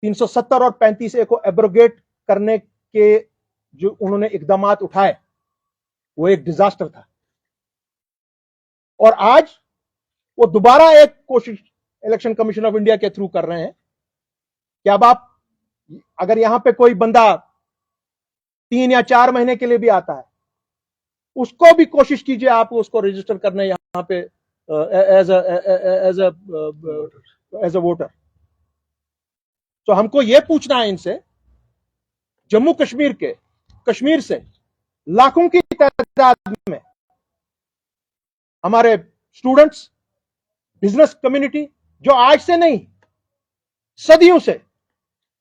370 और 35A को abrogate करने के जो उन्होंने इकदामात उठाए वो एक डिजास्टर था। और आज वो दोबारा एक कोशिश इलेक्शन कमीशन ऑफ इंडिया के थ्रू कर रहे हैं कि अब आप अगर यहां पे कोई बंदा 3 या 4 महीने के लिए भी आता है, उसको भी कोशिश कीजिए आप उसको रजिस्टर करने यहां पे एज अ वोटर। तो हमको यह पूछना है इनसे, जम्मू कश्मीर से लाखों की तादाद में हमारे स्टूडेंट्स, बिजनेस कम्युनिटी जो आज से नहीं सदियों से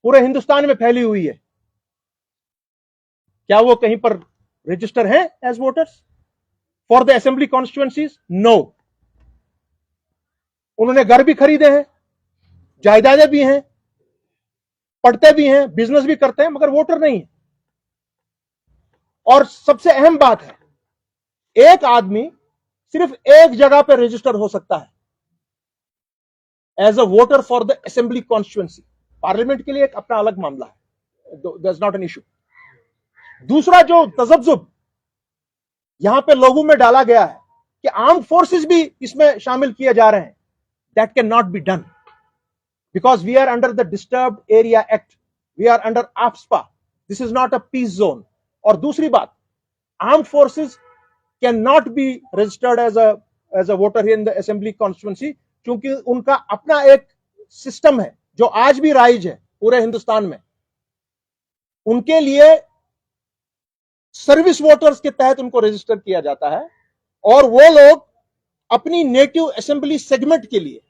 पूरे हिंदुस्तान में फैली हुई है, क्या वो कहीं पर रजिस्टर हैं as voters for the assembly constituencies? No. उन्होंने घर भी खरीदे हैं, जायदादें भी हैं, पढ़ते भी हैं, बिजनेस भी करते हैं, मगर वोटर नहीं है। और सबसे अहम बात है, एक आदमी सिर्फ एक जगह पर रजिस्टर हो सकता है as a voter for the assembly constituency. Parliament के लिए एक अपना अलग मामला है, दैट्स नॉट एन इशू। दूसरा जो तजब्जुब यहां पे लोगों में डाला गया है कि आर्म फोर्सेस भी इसमें शामिल किए जा रहे हैं, that can not be done because we are under the disturbed area act, we are under AFSPA, this is not a peace zone. और दूसरी बात, arm forces can not be registered as a voter in the assembly constituency, क्योंकि उनका अपना एक system है जो आज भी राइज है पूरे हिंदुस्तान में। उनके लिए सर्विस वोटर्स के तहत उनको रजिस्टर किया जाता है, और वो लोग अपनी नेटिव असेंबली सेगमेंट के लिए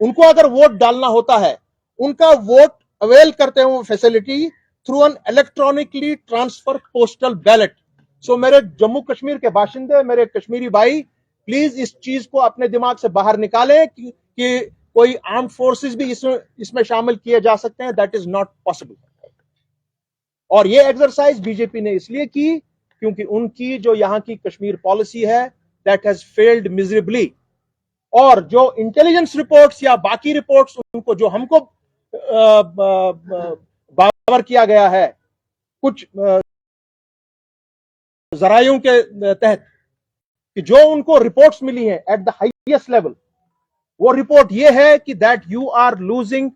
उनको अगर वोट डालना होता है, उनका वोट अवेल करते हैं वो facility through an electronically transfer postal ballot. So मेरे जम्मू कश्मीर के बाशिंदे, मेरे कश्मीरी भाई, प्लीज इस चीज को अपने दिमाग से बाहर निकालें कि कोई आर्म फोर्सेस भी इसमें शामिल किए जा सकते हैं। That is not possible. और ये एक्सरसाइज बीजेपी ने इसलिए की क्योंकि उनकी जो यहां की कश्मीर पॉलिसी है दैट हैज फेल्ड मिजरेबली। और जो इंटेलिजेंस रिपोर्ट्स या बाकी रिपोर्ट्स उनको जो हमको बावर किया गया है कुछ जरायों के तहत कि जो उनको रिपोर्ट्स मिली है एट द हाईएस्ट लेवल, वो रिपोर्ट ये है कि that you are losing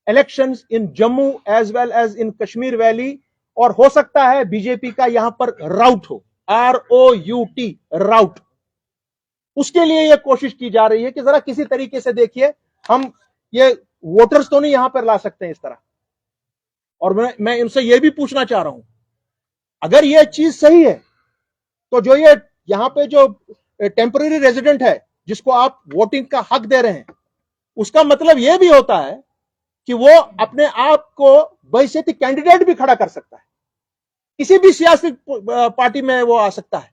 elections in Jammu as well as in Kashmir valley. और हो सकता है बीजेपी का यहां पर राउट हो, ROUT, राउट। उसके लिए यह कोशिश की जा रही है कि जरा किसी तरीके से देखिए हम ये वोटर्स तो नहीं यहां पर ला सकते हैं इस तरह। और मैं इनसे यह भी पूछना चाह रहा हूं, अगर यह चीज सही है तो जो ये यहां पे जो टेम्पररी रेजिडेंट है जिसको आप वोटिंग का हक दे रहे हैं, उसका मतलब यह भी होता है कि वो अपने आप को बहिष्कृत कैंडिडेट भी खड़ा कर सकता है, किसी भी सियासी पार्टी में वो आ सकता है,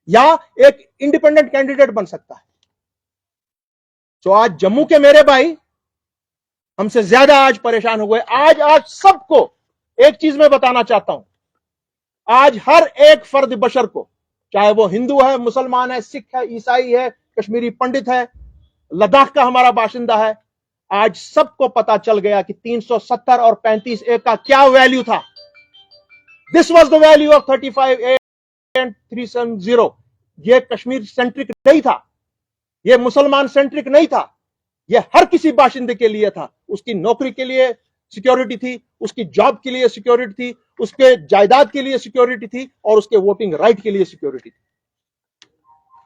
या एक इंडिपेंडेंट कैंडिडेट बन सकता है। तो आज जम्मू के मेरे भाई हमसे ज्यादा आज परेशान हो गए। आज सबको एक चीज मैं बताना चाहता हूं, आज हर एक फर्द बशर को, चाहे वो हिंदू है, मुसलमान है, सिख है, ईसाई है, कश्मीरी पंडित है, लद्दाख का हमारा बाशिंदा है, आज सबको पता चल गया कि 370 और 35A का क्या वैल्यू था। This was the value of 35A and 370। ये कश्मीर सेंट्रिक नहीं था, ये मुसलमान सेंट्रिक नहीं था, ये हर किसी बाशिंदे के लिए था। उसकी नौकरी के लिए सिक्योरिटी थी, उसकी जॉब के लिए सिक्योरिटी थी, उसके जायदाद के लिए सिक्योरिटी थी, और उसके वोटिंग राइट के लिए सिक्योरिटी थी।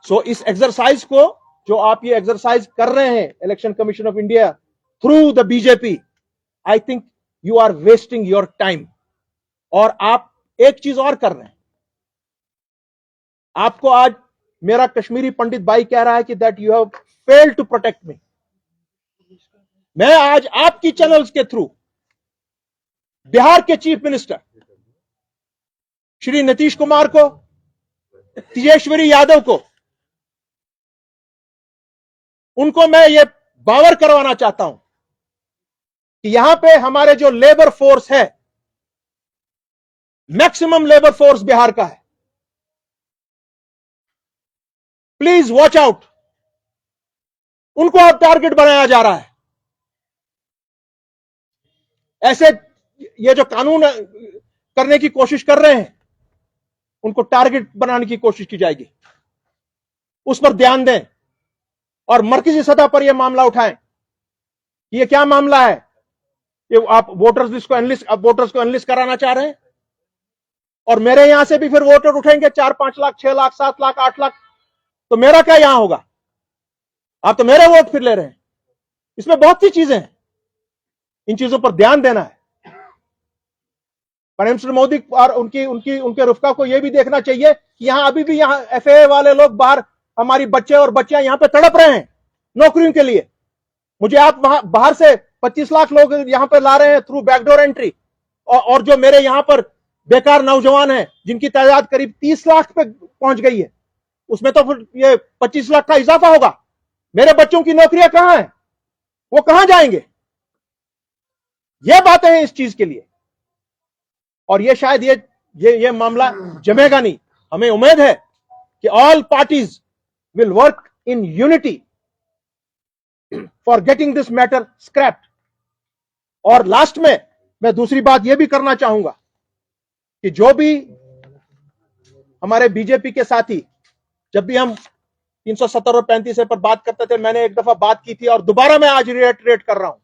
सो इस एक्सरसाइज को जो आप ये एक्सरसाइज कर रहे हैं election commission of India through the BJP, I think you are wasting your time. और आप एक चीज और कर रहे हैं, आपको आज मेरा कश्मीरी पंडित भाई कह रहा है कि that you have failed to protect me. मैं आज आपकी चैनल्स के थ्रू बिहार के चीफ मिनिस्टर श्री नीतीश कुमार को, तेजस्वी यादव को, उनको मैं ये बावर करवाना चाहता हूं कि यहां पे हमारे जो लेबर फोर्स है, मैक्सिमम लेबर फोर्स बिहार का है, प्लीज वॉच आउट। उनको अब टारगेट बनाया जा रहा है। ऐसे ये जो कानून करने की कोशिश कर रहे हैं उनको टारगेट बनाने की कोशिश की जाएगी। उस पर ध्यान दें और मरकजी सतह पर यह मामला उठाएं। ये क्या मामला है? ये आप वोटर्स को एनलिस्ट कराना चाह रहे हैं और मेरे यहां से भी फिर वोटर उठेंगे 4-5 लाख, 6 लाख, 7 लाख, 8 लाख, तो मेरा क्या यहां होगा? आप तो मेरे वोट फिर ले रहे हैं। इसमें बहुत सी चीजें हैं, इन चीजों पर ध्यान देना है। प्राइम मिनिस्टर मोदी और उनके रुफका को यह भी देखना चाहिए कि यहां अभी भी यहां एफएए वाले लोग बाहर, हमारी बच्चे और बच्चियां यहां पे तड़प रहे हैं नौकरियों के लिए। मुझे आप बाहर से 25 लाख लोग यहां पे ला रहे हैं थ्रू बैकडोर एंट्री, और जो मेरे यहां पर बेकार नौजवान हैं जिनकी तादाद करीब 30 लाख पे पहुंच गई है, उसमें तो फिर ये 25 लाख का इजाफा होगा। मेरे बच्चों की नौकरियां कहां हैं? वो कहां जाएंगे? ये बातें हैं इस चीज के लिए। और ये शायद ये मामला जमेगा नहीं। हमें उम्मीद है कि all parties will work in unity for getting this matter scraped. और लास्ट में मैं दूसरी बात यह भी करना चाहूंगा कि जो भी हमारे बीजेपी के साथी, जब भी हम 370 और 35 पर बात करते थे, मैंने एक दफा बात की थी और दोबारा मैं आज रिएटरेट कर रहा हूं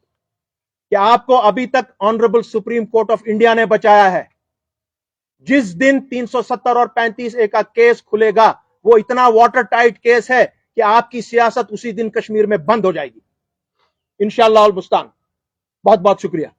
कि आपको अभी तक honourable supreme court of India ने बचाया है। जिस दिन 370 और 35A का केस खुलेगा, वो इतना वाटर टाइट केस है कि आपकी सियासत उसी दिन कश्मीर में बंद हो जाएगी इंशाअल्लाह अल मुस्तान। बहुत बहुत शुक्रिया।